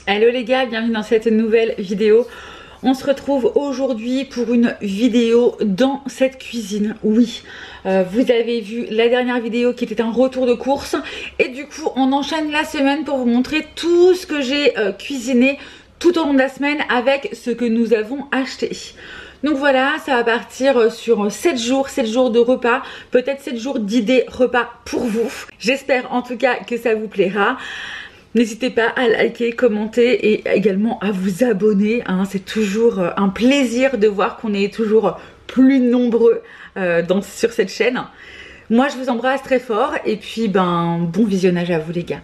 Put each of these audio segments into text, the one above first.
Hello les gars, bienvenue dans cette nouvelle vidéo. On se retrouve aujourd'hui pour une vidéo dans cette cuisine. Oui, vous avez vu la dernière vidéo qui était un retour de course. Et du coup, on enchaîne la semaine pour vous montrer tout ce que j'ai cuisiné tout au long de la semaine avec ce que nous avons acheté. Donc voilà, ça va partir sur 7 jours de repas, peut-être 7 jours d'idées repas pour vous. J'espère en tout cas que ça vous plaira. N'hésitez pas à liker, commenter et également à vous abonner, hein. C'est toujours un plaisir de voir qu'on est toujours plus nombreux sur cette chaîne. Moi je vous embrasse très fort et puis bon visionnage à vous les gars.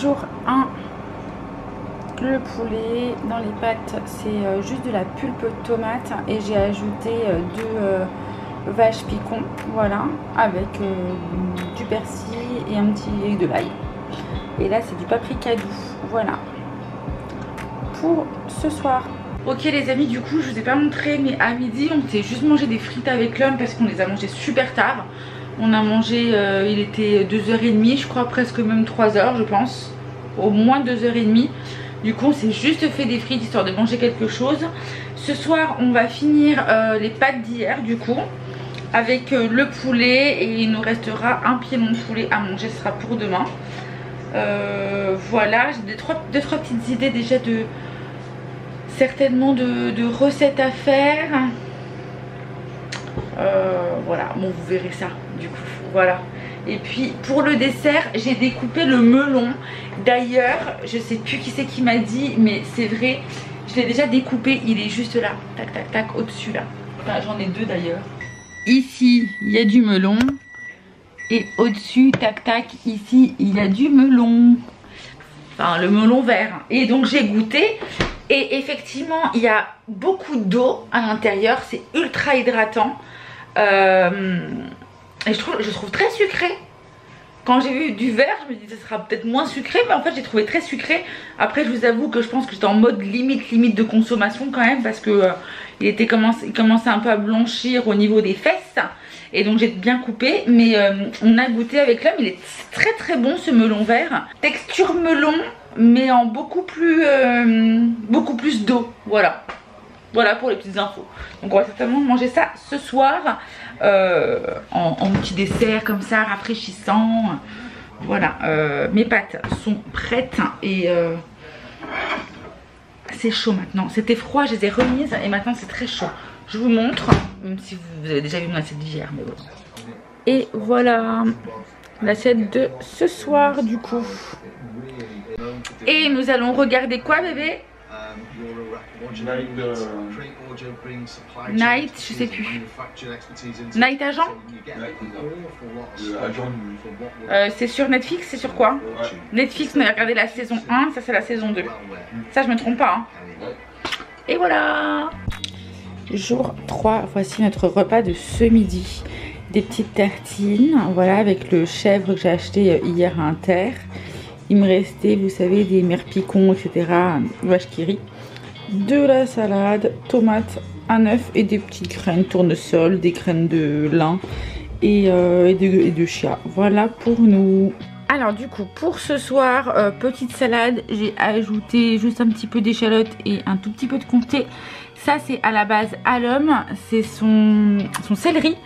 Jour 1, le poulet dans les pâtes, c'est juste de la pulpe tomate et j'ai ajouté 2 vaches picon, voilà, avec du persil et un petit de l'ail. Et là c'est du paprika doux, voilà pour ce soir. Ok les amis, du coup je vous ai pas montré, mais à midi on s'est juste mangé des frites avec l'homme parce qu'on les a mangées super tard. On a mangé, il était 2h30 je crois, presque même 3h je pense, au moins 2h30. Du coup on s'est juste fait des frites histoire de manger quelque chose. Ce soir on va finir les pâtes d'hier du coup, avec le poulet, et il nous restera un pilon de poulet à manger, ce sera pour demain. Voilà, j'ai deux trois petites idées déjà de certainement de recettes à faire. Voilà, bon vous verrez ça du coup, voilà. Et puis pour le dessert j'ai découpé le melon. D'ailleurs je sais plus qui c'est qui m'a dit, mais c'est vrai, je l'ai déjà découpé, il est juste là, tac tac tac, au dessus là. Enfin, j'en ai 2 d'ailleurs. Ici il y a du melon. Et au-dessus, tac tac, ici, il y a du melon. Enfin, le melon vert. Et donc, j'ai goûté. Et effectivement, il y a beaucoup d'eau à l'intérieur. C'est ultra hydratant. Et je trouve très sucré. Quand j'ai vu du vert, je me dis que ça sera peut-être moins sucré. Mais en fait, j'ai trouvé très sucré. Après, je vous avoue que je pense que j'étais en mode limite de consommation quand même. Parce que il commençait un peu à blanchir au niveau des fesses. Et donc j'ai bien coupé, mais on a goûté avec l'homme, il est très bon ce melon vert. Texture melon, mais en beaucoup plus d'eau, voilà. Voilà pour les petites infos. Donc on va certainement manger ça ce soir, en petit dessert comme ça, rafraîchissant. Voilà, mes pâtes sont prêtes et c'est chaud maintenant. C'était froid, je les ai remises et maintenant c'est très chaud. Je vous montre, même si vous avez déjà vu mon assiette d'hier, mais bon. Et voilà l'assiette de ce soir du coup. Et nous allons regarder quoi bébé? Night, je sais plus. Night Agent. C'est sur Netflix, c'est sur quoi? Netflix, on a regardé la saison 1, ça c'est la saison 2. Ça je me trompe pas, hein. Et voilà. Jour 3, voici notre repas de ce midi. Des petites tartines, voilà, avec le chèvre que j'ai acheté hier à Inter. Il me restait, vous savez, des mères picons, etc. Vache qui rit. De la salade, tomates, un œuf et des petites graines tournesol, des graines de lin et de chia. Voilà pour nous. Alors du coup, pour ce soir, petite salade, j'ai ajouté juste un petit peu d'échalote et un tout petit peu de comté. Ça c'est à la base à l'homme, c'est son céleri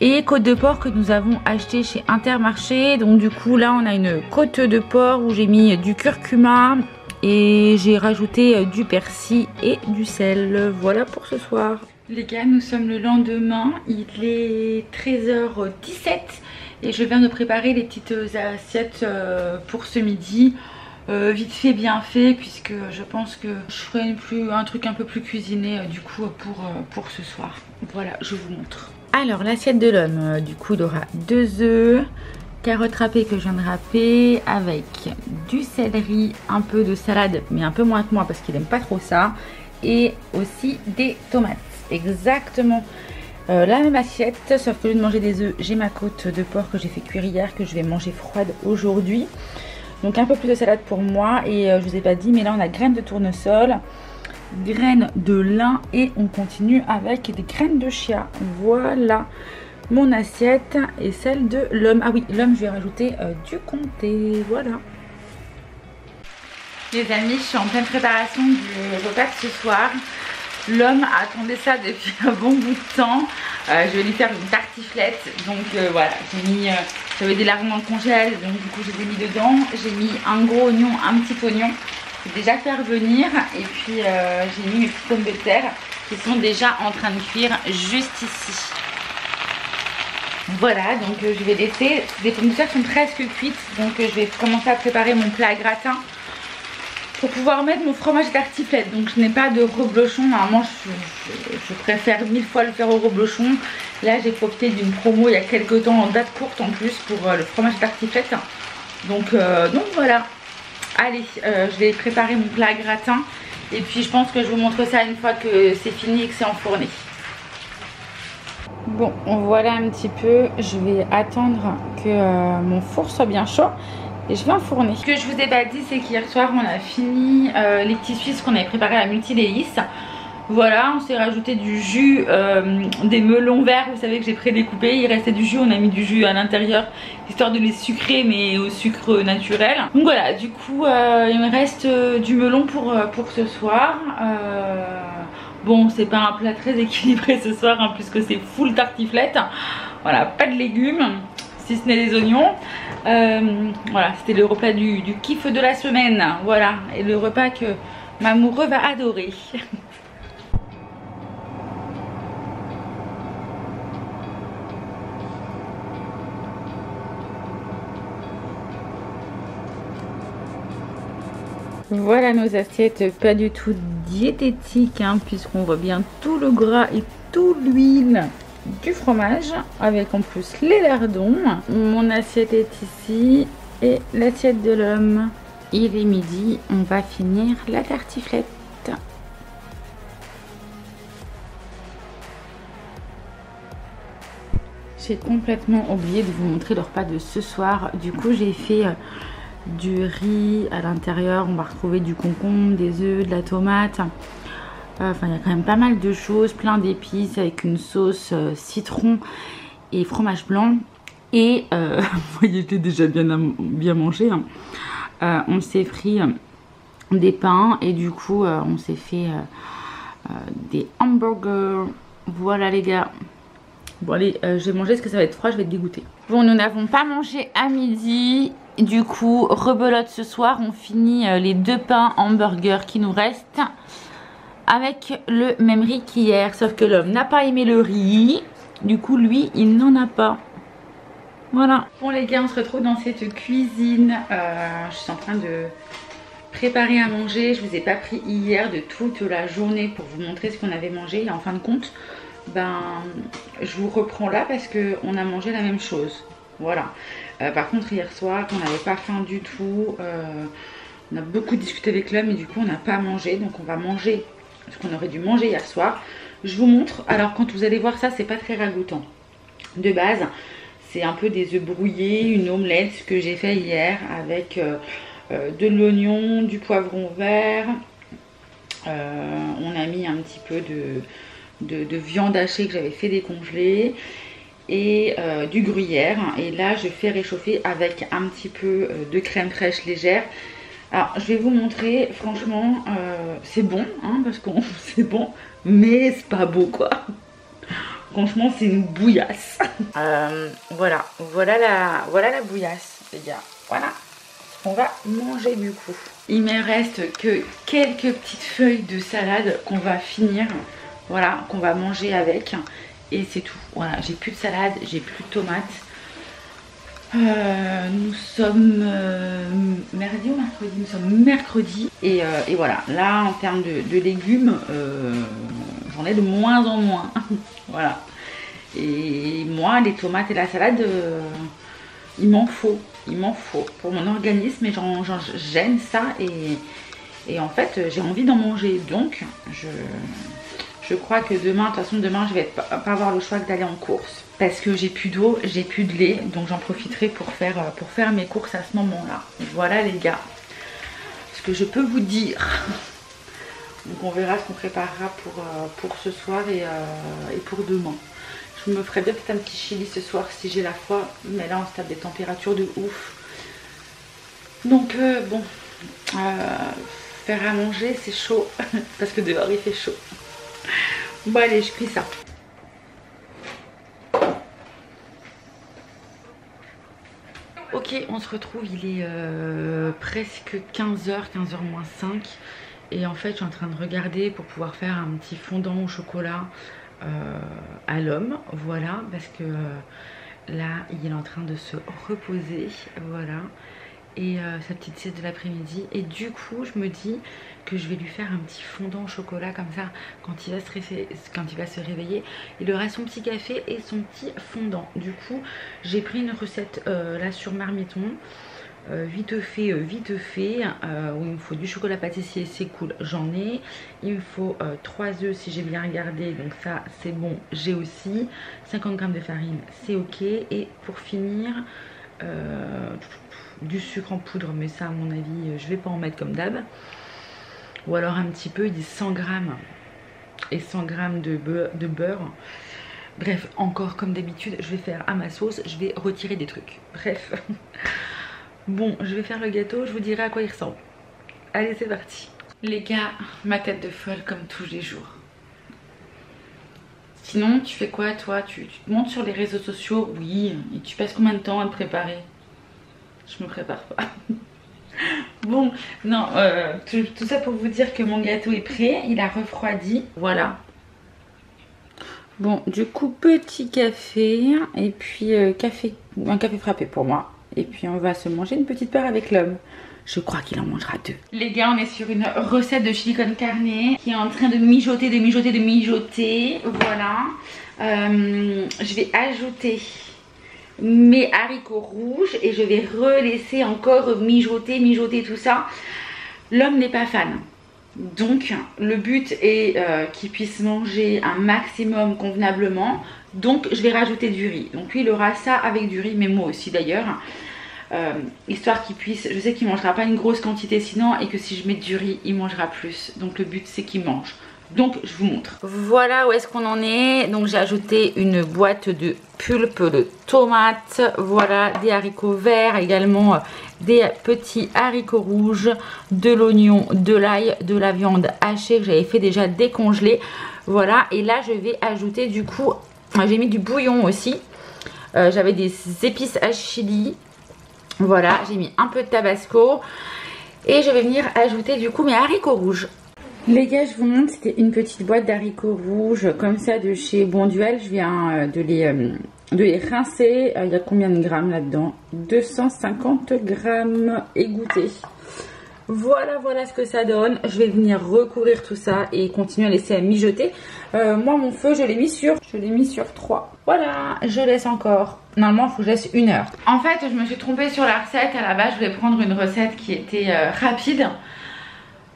et côte de porc que nous avons acheté chez Intermarché. Donc du coup là on a une côte de porc où j'ai mis du curcuma et j'ai rajouté du persil et du sel. Voilà pour ce soir. Les gars, nous sommes le lendemain, il est 13h17 et je viens de préparer les petites assiettes pour ce midi. Vite fait bien fait, puisque je pense que je ferai un truc un peu plus cuisiné du coup pour ce soir. Voilà, je vous montre. Alors l'assiette de l'homme, du coup il aura 2 œufs, carottes râpées que je viens de râper, avec du céleri, un peu de salade mais un peu moins que moi parce qu'il aime pas trop ça, et aussi des tomates. Exactement la même assiette, sauf que au lieu de manger des œufs, j'ai ma côte de porc que j'ai fait cuire hier, que je vais manger froide aujourd'hui. Donc un peu plus de salade pour moi, et je vous ai pas dit, mais là on a graines de tournesol, graines de lin, et on continue avec des graines de chia. Voilà mon assiette et celle de l'homme. Ah oui, l'homme je vais rajouter du comté, voilà. Les amis, je suis en pleine préparation du repas de ce soir. L'homme attendait ça depuis un bon bout de temps. Je vais lui faire une tartiflette. Donc voilà, j'avais des lardons dans le congèle, donc du coup je les ai mis dedans. J'ai mis un gros oignon, un petit oignon. Je vais déjà faire venir. Et puis j'ai mis mes petites pommes de terre qui sont déjà en train de cuire juste ici. Voilà, donc je vais laisser. Les pommes de terre sont presque cuites. Donc je vais commencer à préparer mon plat à gratin pour pouvoir mettre mon fromage à tartiflette. Donc je n'ai pas de reblochon. Normalement je préfère 1000 fois le faire au reblochon. Là j'ai profité d'une promo il y a quelques temps en date courte en plus pour le fromage à tartiflette. Donc voilà. Allez, je vais préparer mon plat à gratin. Et puis je pense que je vous montre ça une fois que c'est fini et que c'est enfourné. Bon, voilà un petit peu. Je vais attendre que mon four soit bien chaud. Et je vais enfourner. Ce que je vous ai pas dit, c'est qu'hier soir on a fini les petits suisses qu'on avait préparés à multi-délices. Voilà, on s'est rajouté du jus, des melons verts, vous savez que j'ai prédécoupé. Il restait du jus, on a mis du jus à l'intérieur, histoire de les sucrer mais au sucre naturel. Donc voilà, du coup il me reste du melon pour ce soir. Bon, c'est pas un plat très équilibré ce soir, hein, puisque c'est full tartiflette. Voilà, pas de légumes, si ce n'est les oignons. Voilà, c'était le repas du kiff de la semaine. Voilà, et le repas que m'amoureux va adorer. Voilà nos assiettes, pas du tout diététiques, hein, puisqu'on voit bien tout le gras et toute l'huile du fromage, avec en plus les lardons. Mon assiette est ici et l'assiette de l'homme. Il est midi, on va finir la tartiflette. J'ai complètement oublié de vous montrer le repas de ce soir. Du coup j'ai fait du riz à l'intérieur, on va retrouver du concombre, des œufs, de la tomate. Enfin, il y a quand même pas mal de choses, plein d'épices avec une sauce citron et fromage blanc. Et vous voyez, j'ai déjà bien mangé. Hein. On s'est pris des pains et du coup, on s'est fait des hamburgers. Voilà les gars. Bon allez, je vais manger parce que ça va être froid, je vais être dégoûtée. Bon, nous n'avons pas mangé à midi. Du coup, rebelote ce soir, on finit les 2 pains hamburgers qui nous restent avec le même riz qu'hier. Sauf que l'homme n'a pas aimé le riz. Du coup, lui, il n'en a pas. Voilà. Bon les gars, on se retrouve dans cette cuisine. Je suis en train de préparer à manger. Je vous ai pas pris hier de toute la journée pour vous montrer ce qu'on avait mangé. Et en fin de compte, je vous reprends là parce qu'on a mangé la même chose. Voilà. Par contre hier soir on n'avait pas faim du tout, on a beaucoup discuté avec l'homme et du coup on n'a pas mangé. Donc on va manger ce qu'on aurait dû manger hier soir. Je vous montre. Alors quand vous allez voir ça, c'est pas très ragoûtant. De base c'est un peu des œufs brouillés, une omelette que j'ai fait hier avec de l'oignon, du poivron vert. On a mis un petit peu de viande hachée que j'avais fait décongeler et du gruyère. Et là je fais réchauffer avec un petit peu de crème fraîche légère. Alors je vais vous montrer, franchement c'est bon, hein, parce que c'est bon, mais c'est pas beau quoi. Franchement c'est une bouillasse. Voilà la bouillasse les gars. Voilà ce qu'on va manger du coup. Il me reste que quelques petites feuilles de salade qu'on va finir. Voilà, qu'on va manger avec. Et c'est tout. Voilà, j'ai plus de salade, j'ai plus de tomates. Nous sommes mercredi ou mercredi? Nous sommes mercredi. Et voilà, là en termes de légumes, j'en ai de moins en moins. Voilà. Et moi, les tomates et la salade, il m'en faut. Il m'en faut pour mon organisme. Et j'en gêne ça. Et en fait, j'ai envie d'en manger. Donc, je crois que demain, de toute façon demain je vais pas avoir le choix que d'aller en course. Parce que j'ai plus d'eau, j'ai plus de lait. Donc j'en profiterai pour faire mes courses à ce moment-là. Voilà les gars. Ce que je peux vous dire. Donc on verra ce qu'on préparera pour ce soir et pour demain. Je me ferai bien peut-être un petit chili ce soir si j'ai la foi. Mais là on se tape des températures de ouf. Donc bon, faire à manger c'est chaud parce que dehors il fait chaud. Bon allez, je cuis ça. Ok, on se retrouve, il est presque 15h, 15h moins 5. Et en fait je suis en train de regarder pour pouvoir faire un petit fondant au chocolat à l'homme. Voilà, parce que là il est en train de se reposer. Voilà. Et sa petite sieste de l'après-midi. Et du coup je me dis que je vais lui faire un petit fondant au chocolat comme ça quand il va se réveiller. Il aura son petit café et son petit fondant. Du coup j'ai pris une recette là sur Marmiton. Vite fait, où il me faut du chocolat pâtissier, c'est cool, j'en ai. Il me faut 3 œufs si j'ai bien regardé, donc ça c'est bon, j'ai aussi. 50 g de farine, c'est ok. Et pour finir, du sucre en poudre, mais ça à mon avis je vais pas en mettre comme d'hab. Ou alors un petit peu, il dit 100 g et 100 g de beurre. Bref, encore comme d'habitude, je vais faire à ma sauce, je vais retirer des trucs. Bref. Bon, je vais faire le gâteau, je vous dirai à quoi il ressemble. Allez, c'est parti. Les gars, ma tête de folle comme tous les jours. Sinon, tu fais quoi toi? Tu te montes sur les réseaux sociaux? Oui. Et tu passes combien de temps à te préparer? Je me prépare pas. Bon, non, tout ça pour vous dire que mon gâteau est prêt. Il a refroidi. Voilà. Bon, du coup, petit café. Et puis, un café frappé pour moi. Et puis on va se manger une petite paire avec l'homme. Je crois qu'il en mangera 2. Les gars, on est sur une recette de chili con carne qui est en train de mijoter, de mijoter, de mijoter. Voilà. Je vais ajouter mes haricots rouges et je vais relaisser encore mijoter, mijoter tout ça. L'homme n'est pas fan. Donc le but est qu'il puisse manger un maximum convenablement. Donc je vais rajouter du riz. Donc lui il aura ça avec du riz, mais moi aussi d'ailleurs. Histoire qu'il puisse, je sais qu'il ne mangera pas une grosse quantité sinon, et que si je mets du riz il mangera plus. Donc le but c'est qu'il mange. Donc je vous montre. Voilà où est-ce qu'on en est. Donc j'ai ajouté une boîte de pulpe de tomates. Voilà, des haricots verts, également des petits haricots rouges, de l'oignon, de l'ail, de la viande hachée que j'avais fait déjà décongeler. Voilà, et là je vais ajouter du coup, j'ai mis du bouillon aussi. J'avais des épices à chili. Voilà, j'ai mis un peu de tabasco. Et je vais venir ajouter du coup mes haricots rouges. Les gars, je vous montre, c'était une petite boîte d'haricots rouges comme ça de chez Bonduel. Je viens de les rincer. Il y a combien de grammes là-dedans? 250 grammes égouttés. Voilà, voilà ce que ça donne. Je vais venir recouvrir tout ça et continuer à laisser mijoter. Moi, mon feu, je l'ai mis sur 3. Voilà, je laisse encore. Normalement, il faut que je laisse 1 heure. En fait, je me suis trompée sur la recette. À la base, je voulais prendre une recette qui était rapide.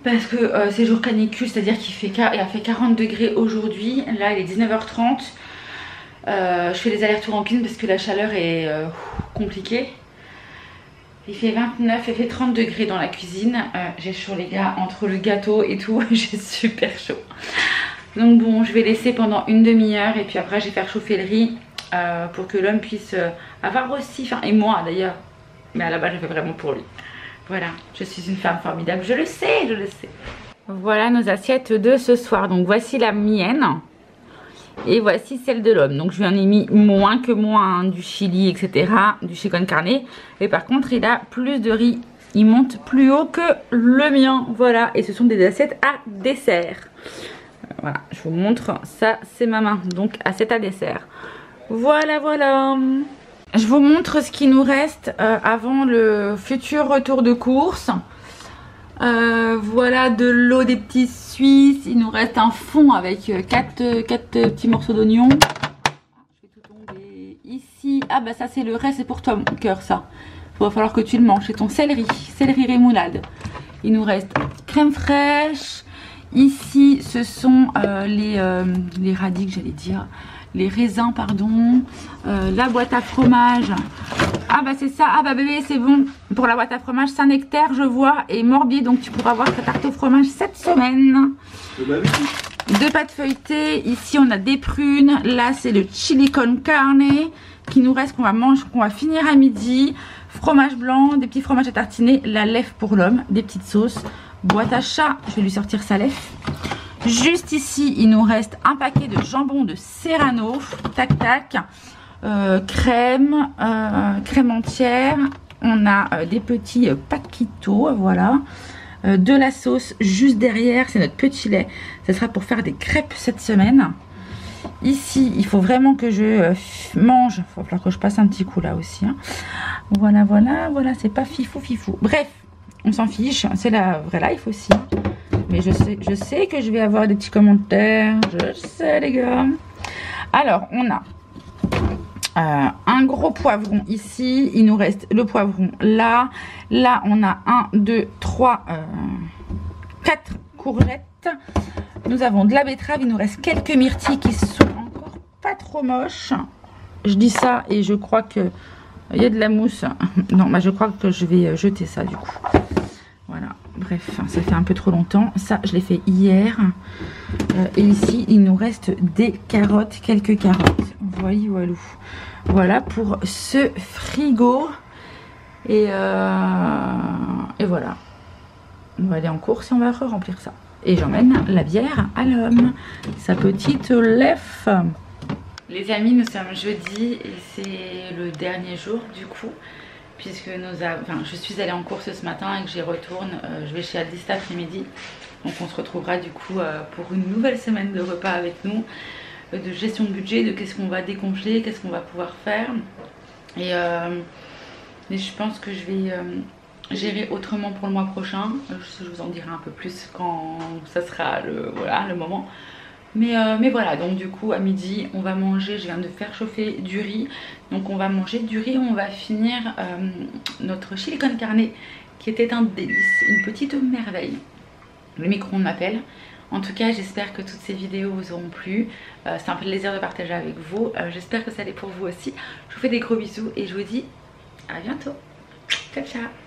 Parce que c'est jour canicule, c'est-à-dire qu'il a fait 40 degrés aujourd'hui. Là, il est 19h30. Je fais les allers-retours en cuisine parce que la chaleur est compliquée. Il fait 29, il fait 30 degrés dans la cuisine. J'ai chaud les gars, entre le gâteau et tout, j'ai super chaud. Donc bon, je vais laisser pendant une demi-heure et puis après je vais faire chauffer le riz pour que l'homme puisse avoir aussi, enfin et moi d'ailleurs, mais à la base je fais vraiment pour lui. Voilà, je suis une femme formidable, je le sais, je le sais. Voilà nos assiettes de ce soir. Donc voici la mienne et voici celle de l'homme. Donc je lui en ai mis moins que moi, hein, du chili, etc. Du chili con carne. Et par contre il a plus de riz. Il monte plus haut que le mien. Voilà, et ce sont des assiettes à dessert. Voilà, je vous montre, ça c'est ma main. Donc assiette à dessert. Voilà, voilà. Je vous montre ce qui nous reste avant le futur retour de course. Voilà de l'eau des petits Suisses. Il nous reste un fond avec 4 petits morceaux d'oignon. Je vais tout tomber ici. Ah bah ça c'est le reste, c'est pour toi mon cœur ça. Il va falloir que tu le manges. C'est ton céleri rémoulade. Il nous reste crème fraîche. Ici ce sont les radis que j'allais dire. Les raisins pardon. La boîte à fromage. Ah bah c'est ça, ah bah bébé c'est bon. Pour la boîte à fromage Saint-Nectaire je vois et Morbier, donc tu pourras avoir ta tarte au fromage cette semaine. 2 pâtes feuilletées, ici on a des prunes, là c'est le chili con carne qui nous reste, qu'on va manger, qu'on va finir à midi. Fromage blanc, des petits fromages à tartiner, la lèvre pour l'homme, des petites sauces, boîte à chat, je vais lui sortir sa lèvre. Juste ici, il nous reste un paquet de jambon de Serrano, tac tac, crème, crème entière, on a des petits paquitos, voilà. De la sauce juste derrière, c'est notre petit lait, ça sera pour faire des crêpes cette semaine. Ici, il faut vraiment que je mange, il va falloir que je passe un petit coup là aussi, hein. Voilà, voilà, voilà, c'est pas fifou fifou. Bref, on s'en fiche, c'est la vraie life aussi. Mais je sais que je vais avoir des petits commentaires, je sais les gars. Alors, on a un gros poivron ici, il nous reste le poivron là. Là, on a 1, 2, 3, 4 courgettes. Nous avons de la betterave, il nous reste quelques myrtilles qui sont encore pas trop moches. Je dis ça et je crois que il y a de la mousse. Non, bah je crois que je vais jeter ça du coup. Voilà, bref, ça fait un peu trop longtemps. Ça, je l'ai fait hier. Et ici, il nous reste des carottes, quelques carottes. Voyez, voilou. Voilà pour ce frigo. Et voilà. On va aller en course et on va remplir ça. Et j'emmène la bière à l'homme. Sa petite lèvre. Les amis, nous sommes jeudi et c'est le dernier jour du coup. Puisque je suis allée en course ce matin et que j'y retourne. Je vais chez Aldi cet après-midi. Donc on se retrouvera du coup pour une nouvelle semaine de repas avec nous. De gestion de budget, de qu'est-ce qu'on va décongeler, qu'est-ce qu'on va pouvoir faire. Et je pense que je vais gérer autrement pour le mois prochain. Je vous en dirai un peu plus quand ça sera le moment. Mais voilà, donc du coup à midi on va manger, je viens de faire chauffer du riz. Donc on va manger du riz, on va finir notre chili con carne qui était un délice, une petite merveille. Le micro-ondes m'appelle. En tout cas j'espère que toutes ces vidéos vous auront plu. C'est un plaisir de partager avec vous. J'espère que ça allait pour vous aussi. Je vous fais des gros bisous et je vous dis à bientôt. Ciao ciao.